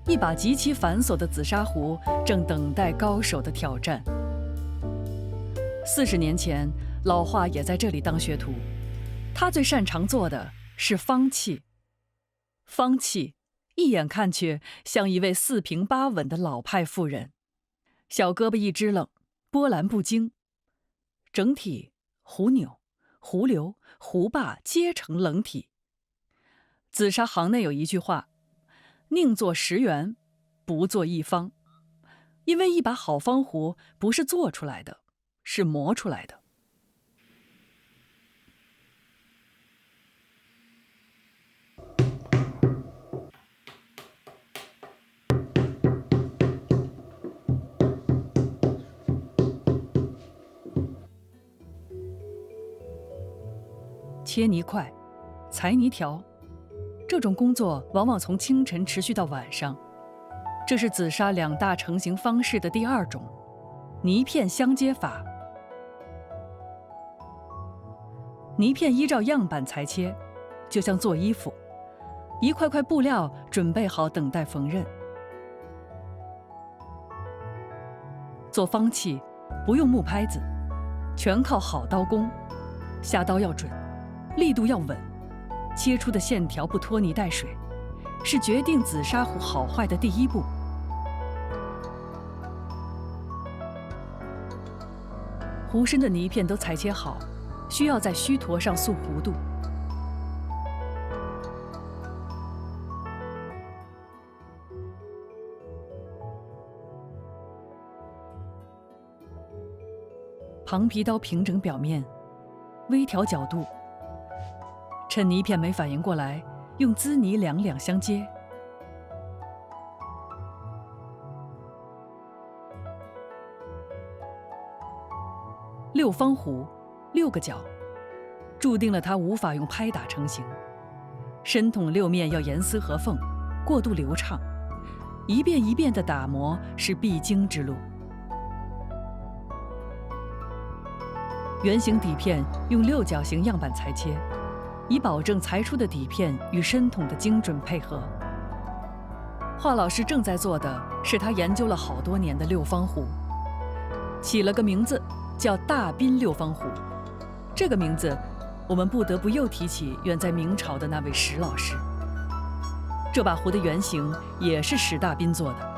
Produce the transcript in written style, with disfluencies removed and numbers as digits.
一把极其繁琐的紫砂壶正等待高手的挑战。40年前，老华也在这里当学徒。他最擅长做的是方器。方器一眼看去像一位四平八稳的老派妇人，小胳膊一支棱，波澜不惊，整体壶钮、壶流、壶把皆成棱体。紫砂行内有一句话：宁做10元，不做一方。因为一把好方壶不是做出来的，是磨出来的。切泥块、裁泥条，这种工作往往从清晨持续到晚上。这是紫砂2大成型方式的第2种，泥片相接法。泥片依照样板裁切，就像做衣服，一块块布料准备好等待缝纫。做方器不用木拍子，全靠好刀工，下刀要准，力度要稳，切出的线条不拖泥带水，是决定紫砂壶好坏的第一步。壶身的泥片都裁切好，需要在须陀上塑弧度。旁皮刀平整表面，微调角度，趁泥片没反应过来，用滋泥2相接。6方壶，6个角，注定了它无法用拍打成型。深筒6面要严丝合缝，过渡流畅，一遍一遍的打磨是必经之路。圆形底片用6角形样板裁切，以保证裁出的底片与深筒的精准配合。华老师正在做的是他研究了好多年的6方壶，起了个名字叫大宾6方壶。这个名字，我们不得不又提起远在明朝的那位史老师。这把壶的原型也是史大宾做的。